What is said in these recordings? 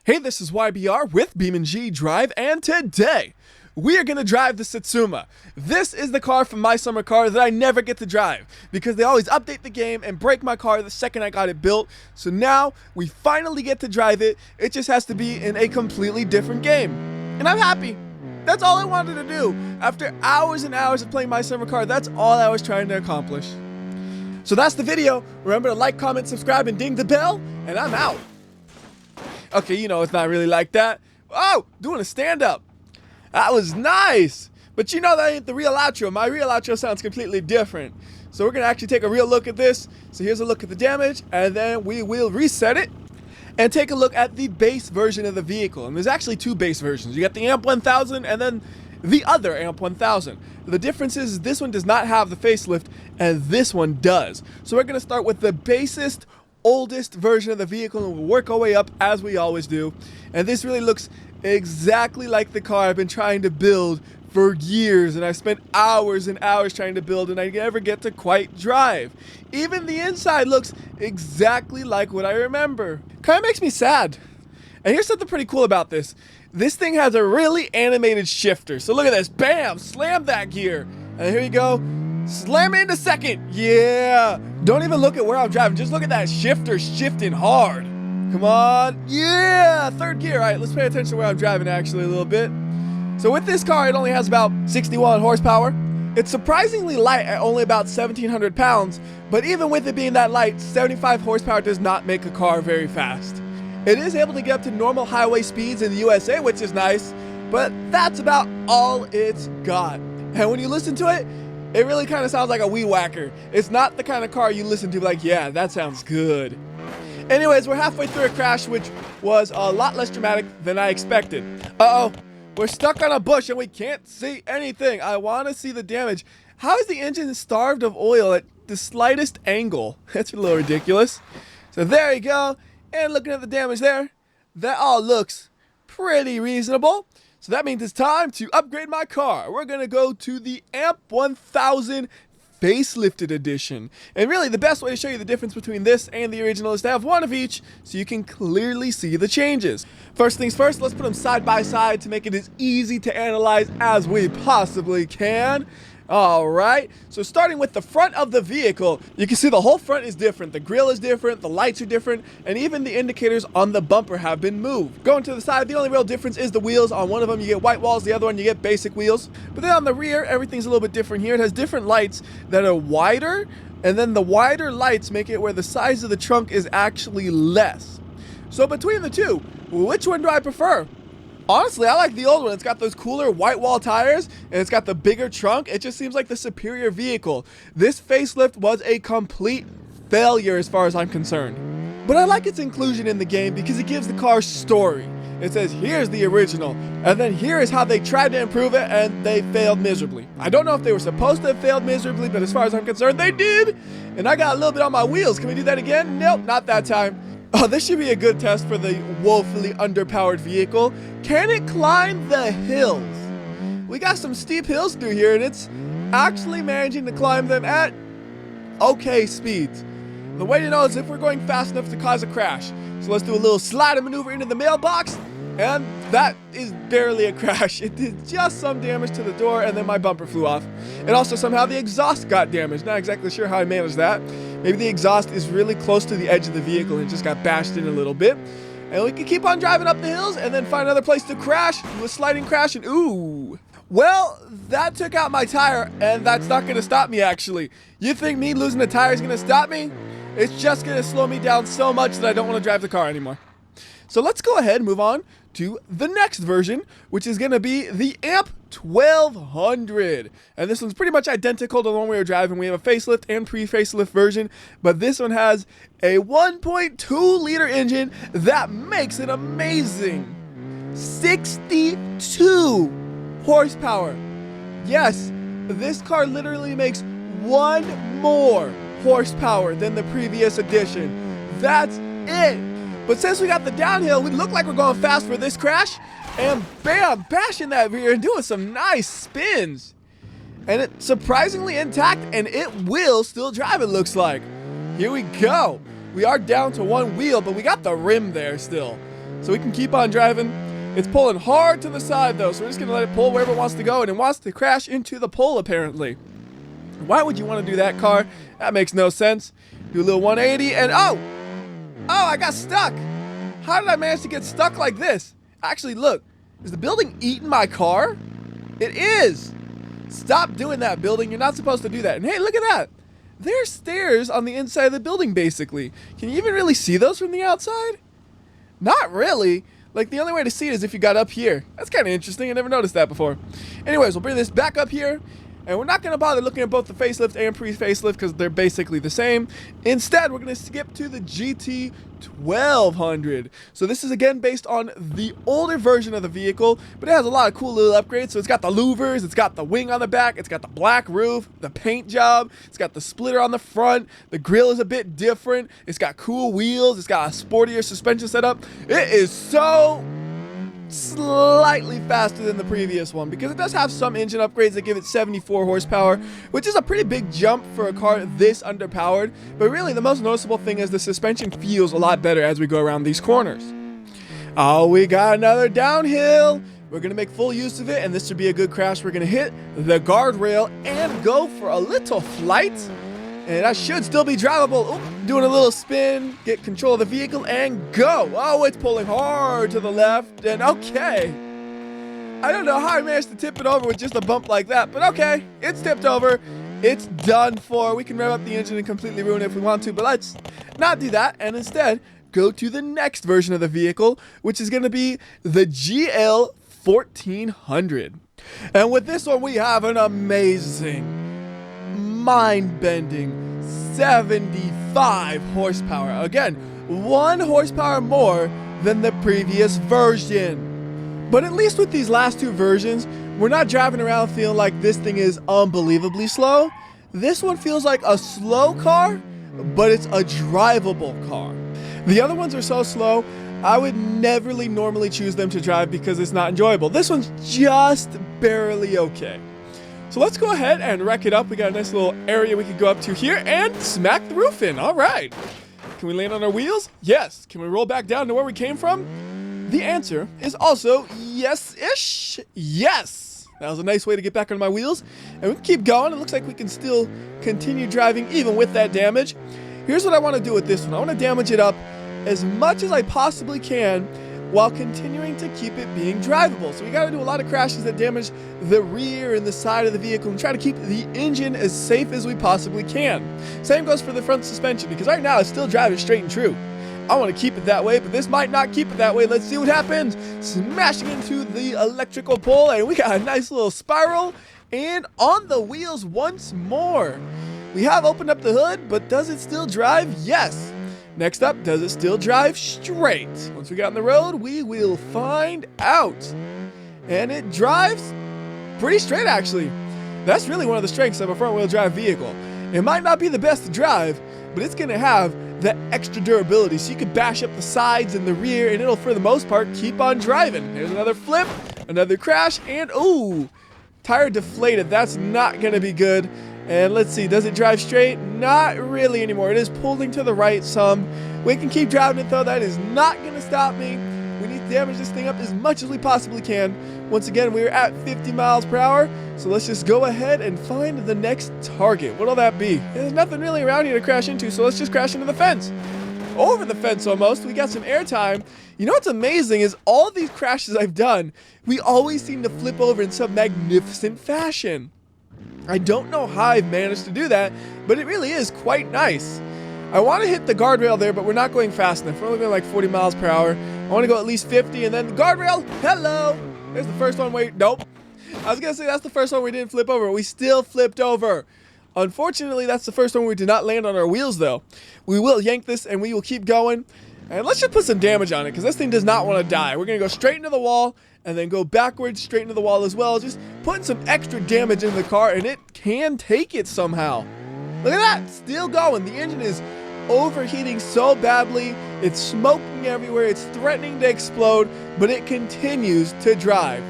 Hey, this is WhyBeAre with BeamNG.drive, and today we are going to drive the Satsuma. This is the car from My Summer Car that I never get to drive because they always update the game and break my car the second I got it built. So now we finally get to drive it. It just has to be in a completely different game. And I'm happy. That's all I wanted to do. After hours and hours of playing My Summer Car, that's all I was trying to accomplish. So that's the video. Remember to like, comment, subscribe, and ding the bell, and I'm out. Okay, you know, it's not really like that. Oh, doing a stand-up. That was nice. But you know that ain't the real outro. My real outro sounds completely different. So we're going to actually take a real look at this. So here's a look at the damage, and then we will reset it and take a look at the base version of the vehicle. And there's actually two base versions. You got the AMP 1000 and then the other AMP 1000. The difference is this one does not have the facelift, and this one does. So we're going to start with the basest, oldest version of the vehicle, and we'll work our way up as we always do. And this really looks exactly like the car I've been trying to build for years, and I've spent hours and hours trying to build, and I never get to quite drive. Even the inside looks exactly like what I remember. Kind of makes me sad. And here's something pretty cool about this. This thing has a really animated shifter. So look at this. Bam! Slam that gear. And here you go. Slam it into second. Yeah. Don't even look at where I'm driving. Just look at that shifter shifting hard. Come on. Yeah. Third gear. All right, let's pay attention to where I'm driving actually a little bit. So with this car, it only has about 61 horsepower. It's surprisingly light at only about 1,700 pounds. But even with it being that light, 75 horsepower does not make a car very fast. It is able to get up to normal highway speeds in the USA, which is nice. But that's about all it's got. And when you listen to it, it really kind of sounds like a weed whacker. It's not the kind of car you listen to like, yeah, that sounds good. Anyways, we're halfway through a crash, which was a lot less dramatic than I expected. Uh-oh, we're stuck on a bush and we can't see anything. I want to see the damage. How is the engine starved of oil at the slightest angle? That's a little ridiculous. So there you go. And looking at the damage there, that all looks pretty reasonable. So that means it's time to upgrade my car. We're going to go to the AMP 1000 facelifted edition. And really, the best way to show you the difference between this and the original is to have one of each so you can clearly see the changes. First things first, let's put them side by side to make it as easy to analyze as we possibly can. Alright, so starting with the front of the vehicle, you can see the whole front is different. The grille is different, the lights are different, and even the indicators on the bumper have been moved. Going to the side, the only real difference is the wheels. On one of them you get white walls, the other one you get basic wheels. But then on the rear, everything's a little bit different here. It has different lights that are wider, and then the wider lights make it where the size of the trunk is actually less. So between the two, which one do I prefer? Honestly, I like the old one. It's got those cooler white wall tires, and it's got the bigger trunk. It just seems like the superior vehicle. This facelift was a complete failure as far as I'm concerned. But I like its inclusion in the game because it gives the car story. It says, here's the original, and then here is how they tried to improve it, and they failed miserably. I don't know if they were supposed to have failed miserably, but as far as I'm concerned, they did. And I got a little bit on my wheels. Can we do that again? Nope, not that time. Oh, this should be a good test for the woefully underpowered vehicle. Can it climb the hills? We got some steep hills through here, and it's actually managing to climb them at okay speeds. The way to know is if we're going fast enough to cause a crash. So let's do a little slide maneuver into the mailbox, and that is barely a crash. It did just some damage to the door, and then my bumper flew off. And also somehow the exhaust got damaged. Not exactly sure how I managed that. Maybe the exhaust is really close to the edge of the vehicle and just got bashed in a little bit. And we can keep on driving up the hills and then find another place to crash, do a sliding crash, and ooh. Well, that took out my tire, and that's not going to stop me, actually. You think me losing a tire is going to stop me? It's just going to slow me down so much that I don't want to drive the car anymore. So let's go ahead and move on to the next version, which is going to be the AMP 1200. And this one's pretty much identical to the one we were driving. We have a facelift and pre-facelift version, but this one has a 1.2 liter engine that makes it amazing. 62 horsepower. Yes, this car literally makes one more horsepower than the previous edition. That's it. But since we got the downhill, we look like we're going fast for this crash. And bam, bashing that rear and doing some nice spins. And it's surprisingly intact, and it will still drive, it looks like. Here we go. We are down to one wheel, but we got the rim there still. so we can keep on driving. It's pulling hard to the side though, so we're just gonna let it pull wherever it wants to go, and it wants to crash into the pole apparently. Why would you want to do that, car? That makes no sense. Do a little 180 and oh, I got stuck. How did I manage to get stuck like this? Actually, look, is the building eating my car? It is. Stop doing that, building. You're not supposed to do that. And hey, look at that. There's stairs on the inside of the building basically. Can you even really see those from the outside? Not really. Like, the only way to see it is if you got up here. That's kind of interesting. I never noticed that before. Anyways, we'll bring this back up here. And we're not going to bother looking at both the facelift and pre-facelift because they're basically the same. Instead, we're going to skip to the GT 1200. So this is again based on the older version of the vehicle, but it has a lot of cool little upgrades. So it's got the louvers, it's got the wing on the back, it's got the black roof, the paint job, it's got the splitter on the front, the grille is a bit different, it's got cool wheels, it's got a sportier suspension setup. It is so slightly faster than the previous one because it does have some engine upgrades that give it 74 horsepower, which is a pretty big jump for a car this underpowered. But really the most noticeable thing is the suspension feels a lot better as we go around these corners. Oh, we got another downhill. We're gonna make full use of it, and this should be a good crash. We're gonna hit the guardrail and go for a little flight, and that should still be drivable. Oop, doing a little spin, get control of the vehicle, and go. Oh, it's pulling hard to the left, and okay. I don't know how I managed to tip it over with just a bump like that, but okay, it's tipped over. It's done for. We can rev up the engine and completely ruin it if we want to, but let's not do that, and instead go to the next version of the vehicle, which is gonna be the GL 1400. And with this one, we have an amazing, mind-bending 75 horsepower. Again, 1 horsepower more than the previous version. But at least with these last 2 versions, we're not driving around feeling like this thing is unbelievably slow. This one feels like a slow car, but it's a drivable car. The other ones are so slow, I would never normally choose them to drive because it's not enjoyable. This one's just barely okay. So let's go ahead and wreck it up. We got a nice little area we could go up to here and smack the roof in. All right. Can we land on our wheels? Yes. Can we roll back down to where we came from? The answer is also yes-ish. Yes. That was a nice way to get back on my wheels. And we can keep going. It looks like we can still continue driving even with that damage. Here's what I want to do with this one. I want to damage it up as much as I possibly can while continuing to keep it being drivable. So we got to do a lot of crashes that damage the rear and the side of the vehicle and try to keep the engine as safe as we possibly can. Same goes for the front suspension because right now it's still driving straight and true. I want to keep it that way, but this might not keep it that way. Let's see what happens. Smashing into the electrical pole, and we got a nice little spiral and on the wheels once more. We have opened up the hood, but does it still drive? Yes. Next up, does it still drive straight? Once we get on the road, we will find out. And it drives pretty straight, actually. That's really one of the strengths of a front-wheel drive vehicle. It might not be the best to drive, but it's going to have that extra durability, so you can bash up the sides and the rear, and it'll, for the most part, keep on driving. There's another flip, another crash, and ooh, tire deflated. That's not going to be good. And let's see, does it drive straight? Not really anymore. It is pulling to the right some. We can keep driving it though. That is not going to stop me. We need to damage this thing up as much as we possibly can. Once again, we're at 50 miles per hour. So let's just go ahead and find the next target. What'll that be? There's nothing really around here to crash into, so let's just crash into the fence. Over the fence almost. We got some airtime. You know what's amazing is all these crashes I've done, we always seem to flip over in some magnificent fashion. I don't know how I've managed to do that, but it really is quite nice. I want to hit the guardrail there, but we're not going fast enough. We're only going like 40 miles per hour. I want to go at least 50, and then the guardrail, hello! There's the first one where, nope. I was going to say that's the first one we didn't flip over. We still flipped over. Unfortunately, that's the first one where we did not land on our wheels, though. We will yank this, and we will keep going. And let's just put some damage on it, because this thing does not want to die. We're going to go straight into the wall, and then go backwards straight into the wall as well. Just putting some extra damage in the car, and it can take it somehow. Look at that, still going. The engine is overheating so badly. It's smoking everywhere. It's threatening to explode, but it continues to drive.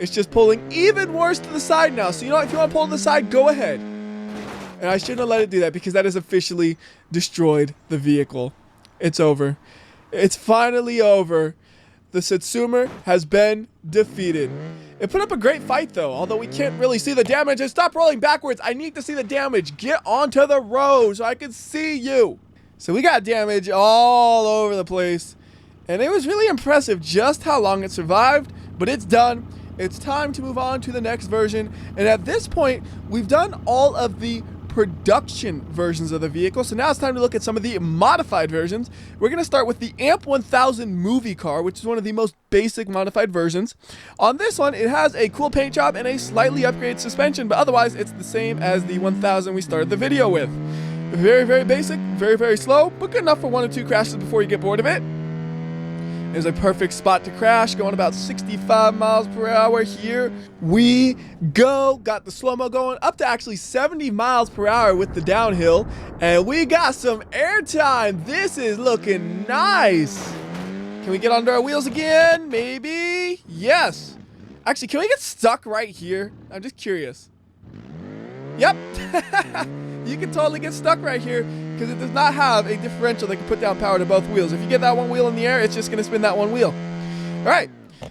It's just pulling even worse to the side now. So you know what, if you want to pull to the side, go ahead. And I shouldn't have let it do that because that has officially destroyed the vehicle. It's over. It's finally over. the Satsuma has been defeated. It put up a great fight though, although we can't really see the damage. And stop rolling backwards. I need to see the damage. Get onto the road so I can see you. So we got damage all over the place. And it was really impressive just how long it survived, but it's done. It's time to move on to the next version. And at this point, we've done all of the production versions of the vehicle. So now it's time to look at some of the modified versions. We're going to start with the AMP 1000 movie car, which is one of the most basic modified versions. On this one, it has a cool paint job and a slightly upgraded suspension, but otherwise it's the same as the 1000 we started the video with. Very, very basic, very, very slow, but good enough for 1 or 2 crashes before you get bored of it. There's a perfect spot to crash, going about 65 miles per hour. Here we go. Got the slow-mo going up to actually 70 miles per hour with the downhill. And we got some airtime. This is looking nice. Can we get under our wheels again? Maybe? Yes. Actually, can we get stuck right here? I'm just curious. Yep. You can totally get stuck right here because it does not have a differential that can put down power to both wheels. If you get that one wheel in the air, it's just going to spin that one wheel. All right,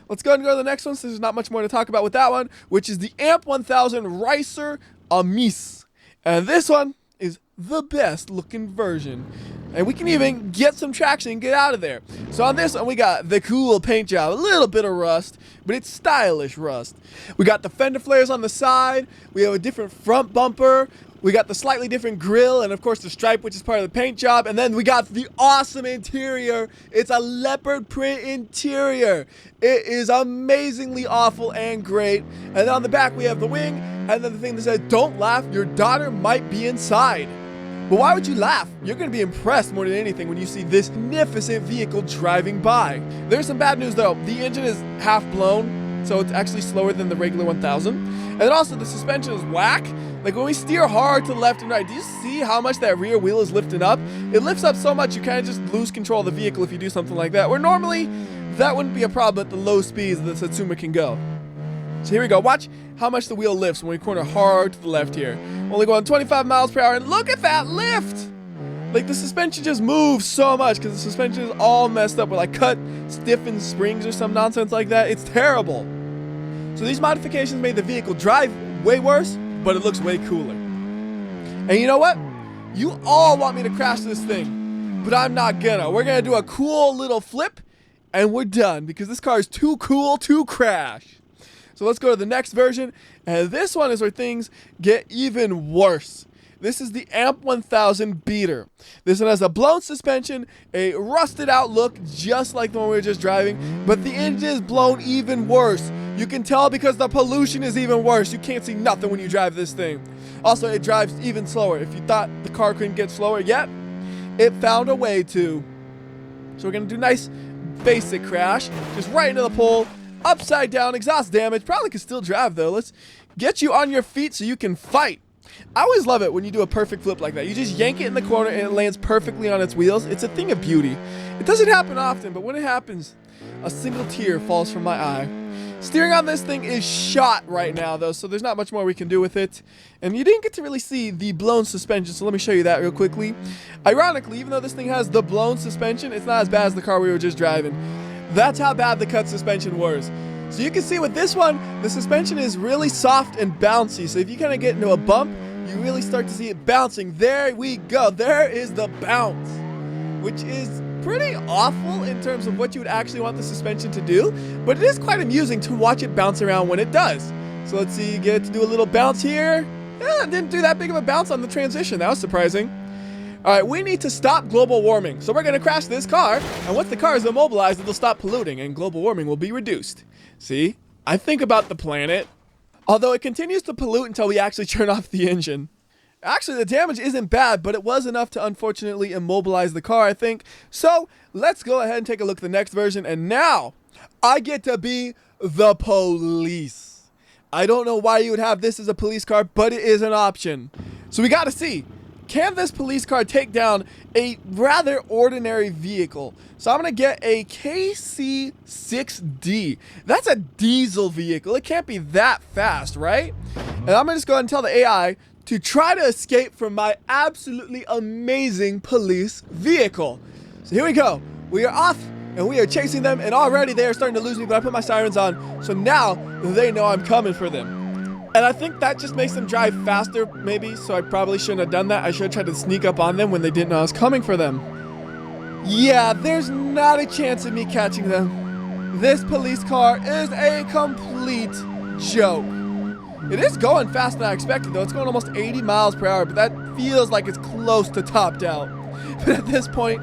let's go ahead and go to the next one. So there's not much more to talk about with that one, which is the AMP 1000 Racer Amis. And this one is the best looking version. And we can even get some traction and get out of there. So on this one, we got the cool paint job, a little bit of rust, but it's stylish rust. We got the fender flares on the side. We have a different front bumper. We got the slightly different grille and of course the stripe, which is part of the paint job. And then we got the awesome interior. It's a leopard print interior. It is amazingly awful and great. And then on the back we have the wing and then the thing that says, "Don't laugh, your daughter might be inside." But why would you laugh? You're going to be impressed more than anything when you see this magnificent vehicle driving by. There's some bad news though. The engine is half blown, so it's actually slower than the regular 1000. And then also the suspension is whack. Like when we steer hard to the left and right, do you see how much that rear wheel is lifting up? It lifts up so much you kind of just lose control of the vehicle if you do something like that. Where normally that wouldn't be a problem at the low speeds that the Satsuma can go. So here we go. Watch how much the wheel lifts when we corner hard to the left here. Only going 25 miles per hour, and look at that lift! Like the suspension just moves so much because the suspension is all messed up with like cut, stiffened springs or some nonsense like that. It's terrible. So these modifications made the vehicle drive way worse, but it looks way cooler. And you know what? You all want me to crash this thing, but I'm not gonna. We're gonna do a cool little flip, and we're done because this car is too cool to crash. So let's go to the next version, and this one is where things get even worse. This is the AMP 1000 Beater. This one has a blown suspension, a rusted out look just like the one we were just driving, but the engine is blown even worse. You can tell because the pollution is even worse. You can't see nothing when you drive this thing. Also, it drives even slower. If you thought the car couldn't get slower yet, it found a way to. So we're gonna do nice basic crash, just right into the pole, upside down, exhaust damage. Probably could still drive though. Let's get you on your feet so you can fight. I always love it when you do a perfect flip like that. You just yank it in the corner and it lands perfectly on its wheels. It's a thing of beauty. It doesn't happen often, but when it happens, a single tear falls from my eye. Steering on this thing is shot right now though, so there's not much more we can do with it. And you didn't get to really see the blown suspension, so let me show you that real quickly. Ironically, even though this thing has the blown suspension, it's not as bad as the car we were just driving. That's how bad the cut suspension was. So you can see with this one, the suspension is really soft and bouncy. So if you kind of get into a bump, you really start to see it bouncing. There we go. There is the bounce, which is pretty awful in terms of what you would actually want the suspension to do. But it is quite amusing to watch it bounce around when it does. So let's see, you get to do a little bounce here. Yeah, it didn't do that big of a bounce on the transition. That was surprising. All right, we need to stop global warming. So we're going to crash this car, and once the car is immobilized, it'll stop polluting, and global warming will be reduced. See? I think about the planet. Although it continues to pollute until we actually turn off the engine. Actually, the damage isn't bad, but it was enough to unfortunately immobilize the car, I think. So let's go ahead and take a look at the next version, and now I get to be the police. I don't know why you would have this as a police car, but it is an option. So we got to see. Can this police car take down a rather ordinary vehicle? So I'm going to get a KC6D. That's a diesel vehicle. It can't be that fast, right? And I'm going to just go ahead and tell the AI to try to escape from my absolutely amazing police vehicle. So here we go. We are off and we are chasing them, and already they are starting to lose me, but I put my sirens on, so now they know I'm coming for them. And I think that just makes them drive faster, maybe, so I probably shouldn't have done that. I should have tried to sneak up on them when they didn't know I was coming for them. Yeah, there's not a chance of me catching them. This police car is a complete joke. It is going faster than I expected, though. It's going almost 80 miles per hour, but that feels like it's close to topped out. But at this point,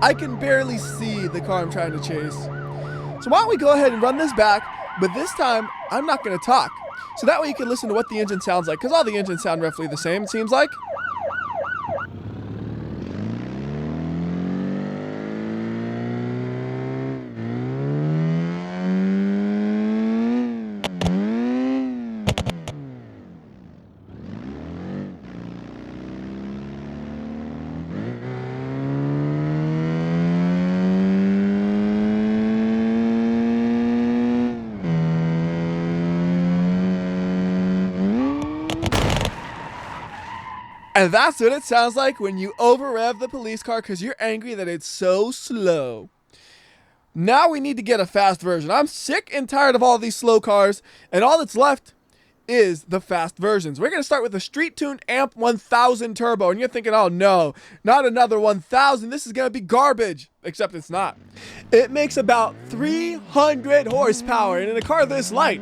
I can barely see the car I'm trying to chase. So why don't we go ahead and run this back, but this time, I'm not going to talk. So that way you can listen to what the engine sounds like, because all the engines sound roughly the same, it seems like. And that's what it sounds like when you over-rev the police car because you're angry that it's so slow. Now we need to get a fast version. I'm sick and tired of all these slow cars, and all that's left is the fast versions. We're going to start with the street-tuned Amp 1000 Turbo, and you're thinking, oh no, not another 1000. This is going to be garbage, except it's not. It makes about 300 horsepower, and in a car this light,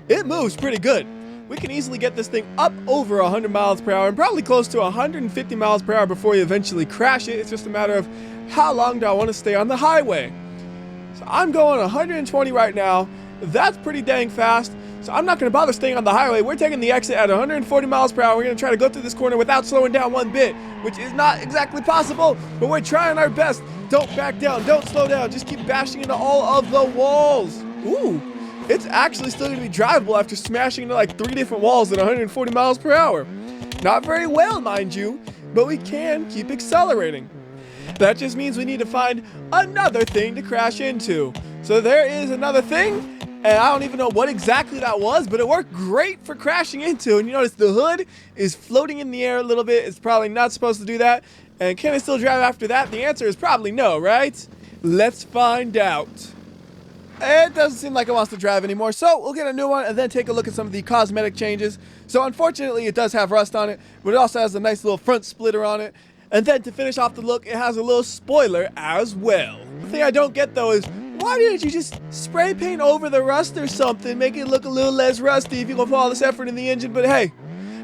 it moves pretty good. We can easily get this thing up over 100 miles per hour and probably close to 150 miles per hour before you eventually crash it. It's just a matter of how long do I want to stay on the highway. So I'm going 120 right now. That's pretty dang fast. So I'm not going to bother staying on the highway. We're taking the exit at 140 miles per hour. We're going to try to go through this corner without slowing down one bit, which is not exactly possible, but we're trying our best. Don't back down. Don't slow down. Just keep bashing into all of the walls. Ooh. It's actually still going to be drivable after smashing into like 3 different walls at 140 miles per hour. Not very well, mind you, but we can keep accelerating. That just means we need to find another thing to crash into. So there is another thing, and I don't even know what exactly that was, but it worked great for crashing into. And you notice the hood is floating in the air a little bit. It's probably not supposed to do that. And can it still drive after that? The answer is probably no, right? Let's find out. It doesn't seem like it wants to drive anymore, so we'll get a new one and then take a look at some of the cosmetic changes. So unfortunately, it does have rust on it, but it also has a nice little front splitter on it. And then to finish off the look, it has a little spoiler as well. The thing I don't get though is, why didn't you just spray paint over the rust or something, make it look a little less rusty if you're gonna put all this effort in the engine? But hey,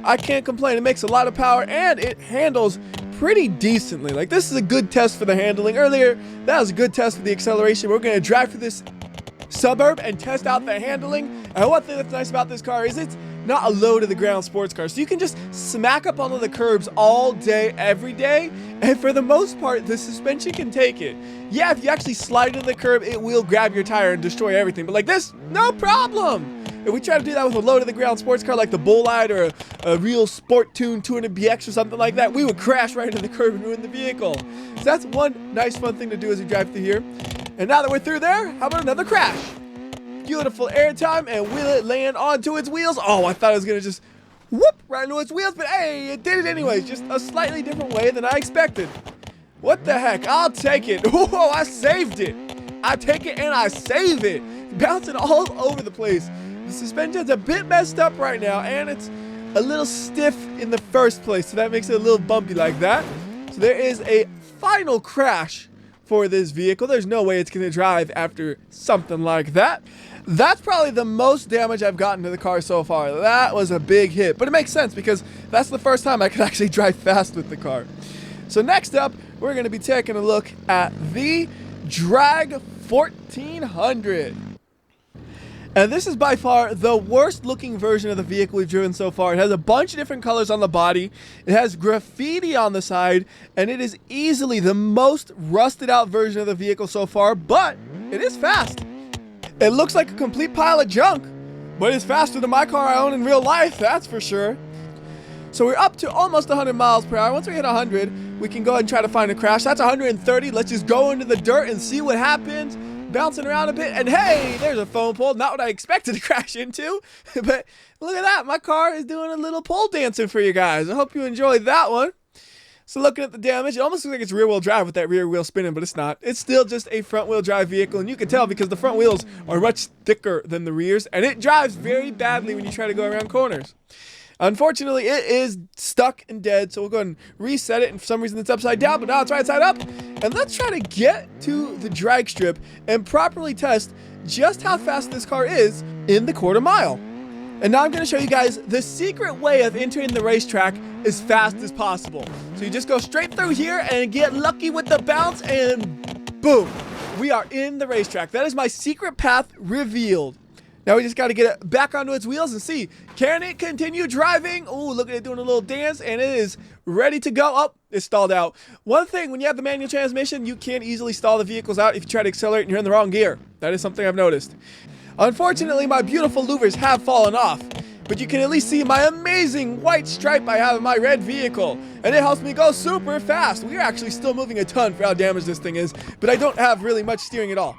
I can't complain. It makes a lot of power and it handles pretty decently. Like, this is a good test for the handling. Earlier, that was a good test for the acceleration. We're gonna drive through this suburb and test out the handling. And one thing that's nice about this car is it's not a low to the ground sports car, so you can just smack up onto the curbs all day, every day, and for the most part the suspension can take it. Yeah, if you actually slide into the curb, it will grab your tire and destroy everything, but like this, no problem. If we try to do that with a low to the ground sports car like the Bullite or a real sport tune 200BX or something like that, we would crash right into the curb and ruin the vehicle. So that's one nice fun thing to do as we drive through here. And now that we're through there, how about another crash? Beautiful airtime, and will it land onto its wheels? Oh, I thought it was going to just whoop right into its wheels, but hey, it did it anyways. Just a slightly different way than I expected. What the heck? I'll take it. Whoa, I saved it. I take it and I save it. Bouncing all over the place. The suspension's a bit messed up right now, and it's a little stiff in the first place, so that makes it a little bumpy like that. So there is a final crash for this vehicle. There's no way it's going to drive after something like that. That's probably the most damage I've gotten to the car so far. That was a big hit, but it makes sense because that's the first time I could actually drive fast with the car. So next up, we're going to be taking a look at the Drag 1400. And this is by far the worst looking version of the vehicle we've driven so far. It has a bunch of different colors on the body. It has graffiti on the side, and it is easily the most rusted out version of the vehicle so far, but it is fast. It looks like a complete pile of junk, but it's faster than my car I own in real life, that's for sure. So we're up to almost 100 miles per hour. Once we hit 100, we can go ahead and try to find a crash. That's 130. Let's just go into the dirt and see what happens. Bouncing around a bit, and hey, there's a phone pole. Not what I expected to crash into, but look at that. My car is doing a little pole dancing for you guys. I hope you enjoyed that one. So looking at the damage, it almost looks like it's rear-wheel drive with that rear wheel spinning, but it's not. It's still just a front-wheel drive vehicle, and you can tell because the front wheels are much thicker than the rears, and it drives very badly when you try to go around corners. Unfortunately, it is stuck and dead, so we'll go ahead and reset it, and for some reason it's upside down, but now it's right side up. And let's try to get to the drag strip and properly test just how fast this car is in the quarter mile. And now I'm going to show you guys the secret way of entering the racetrack as fast as possible. So you just go straight through here and get lucky with the bounce, and boom, we are in the racetrack. That is my secret path revealed. Now we just got to get it back onto its wheels and see, can it continue driving? Oh, look at it doing a little dance, and it is ready to go. Oh, it's stalled out. One thing, when you have the manual transmission, you can easily stall the vehicles out if you try to accelerate and you're in the wrong gear. That is something I've noticed. Unfortunately, my beautiful louvers have fallen off, but you can at least see my amazing white stripe I have in my red vehicle, and it helps me go super fast. We are actually still moving a ton for how damaged this thing is, but I don't have really much steering at all.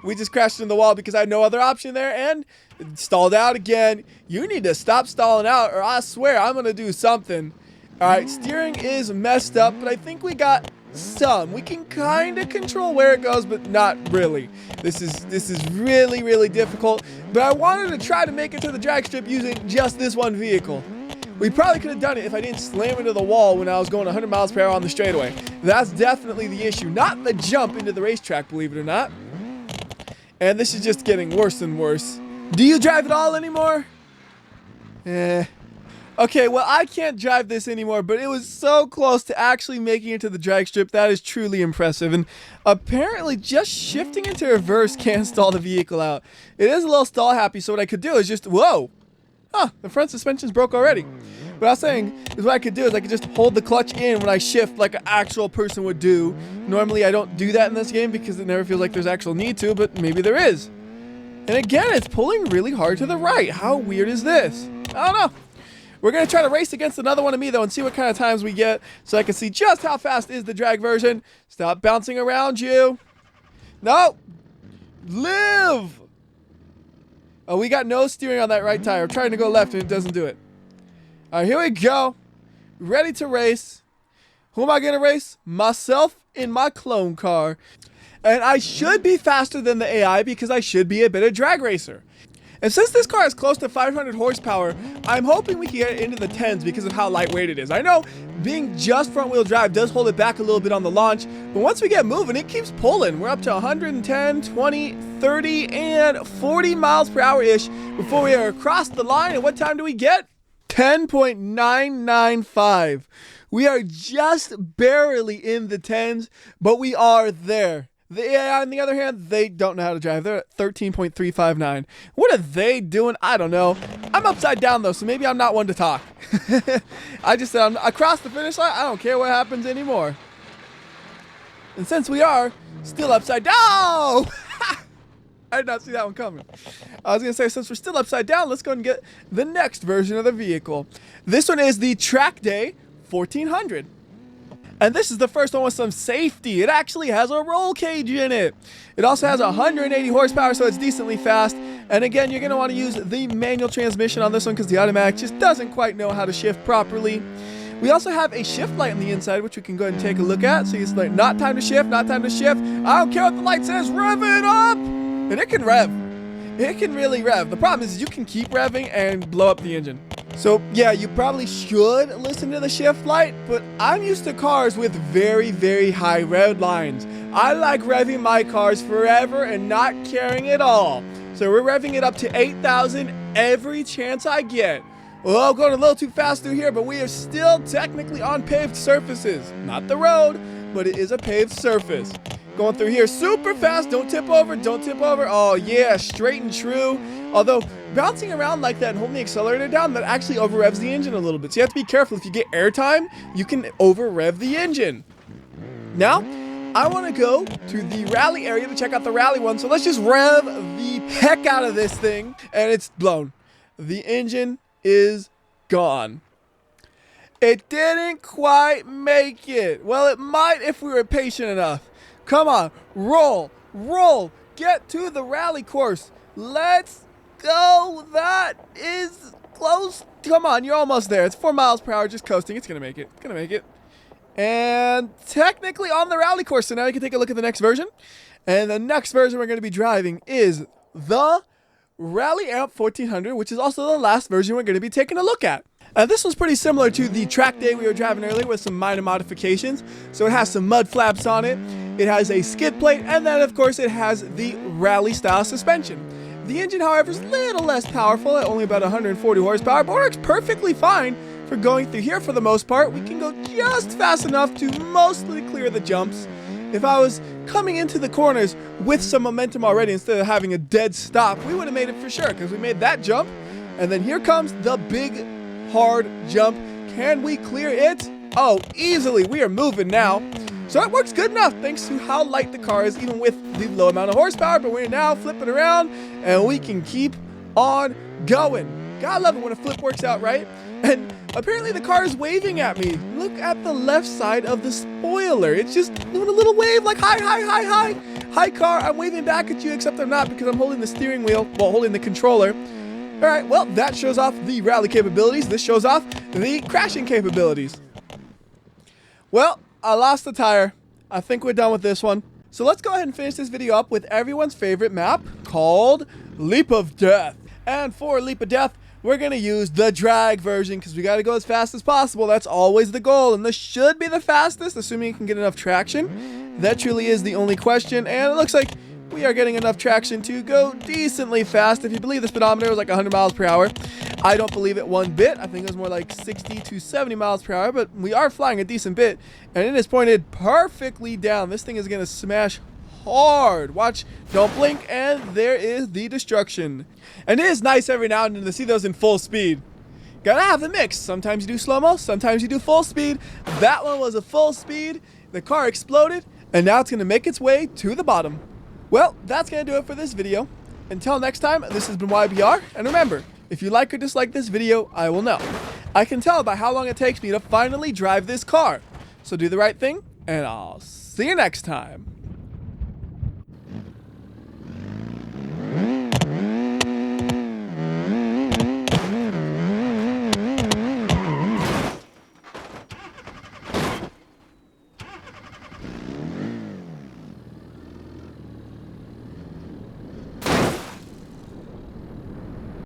We just crashed into the wall because I had no other option there, and it stalled out again. You need to stop stalling out, or I swear I'm going to do something. All right, steering is messed up, but I think we got some. We can kind of control where it goes, but not really. This is really, really difficult, but I wanted to try to make it to the drag strip using just this one vehicle. We probably could have done it if I didn't slam into the wall when I was going 100 miles per hour on the straightaway. That's definitely the issue, not the jump into the racetrack, believe it or not. And this is just getting worse and worse. Do you drive at all anymore? Okay, well, I can't drive this anymore, but it was so close to actually making it to the drag strip. That is truly impressive. And apparently just shifting into reverse can stall the vehicle out. It is a little stall happy, so what I could do is just, whoa. Huh, the front suspension's broke already. What I was saying is what I could do is I could just hold the clutch in when I shift like an actual person would do. Normally I don't do that in this game because it never feels like there's actual need to, but maybe there is. And again, it's pulling really hard to the right. How weird is this? I don't know. We're going to try to race against another one of me, though, and see what kind of times we get so I can see just how fast is the drag version. Stop bouncing around, you. No. Live. Oh, we got no steering on that right tire. I'm trying to go left, and it doesn't do it. All right, here we go. Ready to race. Who am I going to race? Myself in my clone car. And I should be faster than the AI because I should be a better drag racer. And since this car is close to 500 horsepower, I'm hoping we can get it into the 10s because of how lightweight it is. I know being just front-wheel drive does hold it back a little bit on the launch, but once we get moving, it keeps pulling. We're up to 110, 20, 30, and 40 miles per hour-ish before we are across the line. And what time do we get? 10.995. We are just barely in the 10s, but we are there. The AI, on the other hand, they don't know how to drive. They're at 13.359. What are they doing? I don't know. I'm upside down, though, so maybe I'm not one to talk. I just said I'm across the finish line. I don't care what happens anymore. And since we are still upside down... I did not see that one coming. I was going to say, since we're still upside down, let's go and get the next version of the vehicle. This one is the Track Day 1400. And this is the first one with some safety. It actually has a roll cage in it. It also has 180 horsepower, so it's decently fast. And again, you're going to want to use the manual transmission on this one because the automatic just doesn't quite know how to shift properly. We also have a shift light on the inside, which we can go ahead and take a look at. So it's like, not time to shift, not time to shift. I don't care what the light says, rev it up! And it can rev. It can really rev. The problem is you can keep revving and blow up the engine. So yeah, you probably should listen to the shift light, but I'm used to cars with very, very high rev lines. I like revving my cars forever and not caring at all. So we're revving it up to 8,000 every chance I get. Well, going a little too fast through here, but we are still technically on paved surfaces. Not the road, but it is a paved surface. Going through here super fast. Don't tip over. Don't tip over. Oh, yeah. Straight and true. Although, bouncing around like that and holding the accelerator down, that actually over-revs the engine a little bit. So you have to be careful. If you get airtime, you can over-rev the engine. Now, I want to go to the rally area to check out the rally one. So let's just rev the heck out of this thing. And it's blown. The engine is gone. It didn't quite make it. Well, it might if we were patient enough. Come on, roll, roll, get to the rally course. Let's go. That is close. Come on, you're almost there. It's 4 miles per hour, just coasting. It's going to make it. It's going to make it. and technically on the rally course. So now you can take a look at the next version. And the next version we're going to be driving is the Rally Amp 1400, which is also the last version we're going to be taking a look at. This one's pretty similar to the track day we were driving earlier with some minor modifications. So it has some mud flaps on it, it has a skid plate, and then of course it has the rally style suspension. The engine, however, is a little less powerful at only about 140 horsepower, but works perfectly fine for going through here for the most part. We can go just fast enough to mostly clear the jumps. If I was coming into the corners with some momentum already instead of having a dead stop, we would have made it for sure, because we made that jump. And then here comes the big hard jump. Can we clear it? Oh, easily. We are moving now. So it works good enough thanks to how light the car is, even with the low amount of horsepower. But we're now flipping around and we can keep on going. Gotta love it when a flip works out right. And apparently the car is waving at me. Look at the left side of the spoiler. It's just doing a little wave like hi, hi, hi, hi. Hi car, I'm waving back at you, except I'm not because I'm holding the steering wheel, well, holding the controller. Alright, well, that shows off the rally capabilities. This shows off the crashing capabilities. Well, I lost the tire. I think we're done with this one. So let's go ahead and finish this video up with everyone's favorite map called Leap of Death. And for Leap of Death, we're going to use the drag version because we got to go as fast as possible. That's always the goal. And this should be the fastest, assuming you can get enough traction. That truly is the only question. And it looks like we are getting enough traction to go decently fast. If you believe the speedometer was like 100 miles per hour. I don't believe it one bit. I think it was more like 60 to 70 miles per hour. But we are flying a decent bit. And it is pointed perfectly down. This thing is going to smash hard. Watch, don't blink, and there is the destruction. And it is nice every now and then to see those in full speed. Gotta have the mix. Sometimes you do slow-mo, sometimes you do full speed. That one was a full speed. The car exploded, and now it's gonna make its way to the bottom. Well, that's gonna do it for this video. Until next time, this has been WhyBeAre, and remember, if you like or dislike this video, I will know. I can tell by how long it takes me to finally drive this car. So do the right thing, and I'll see you next time.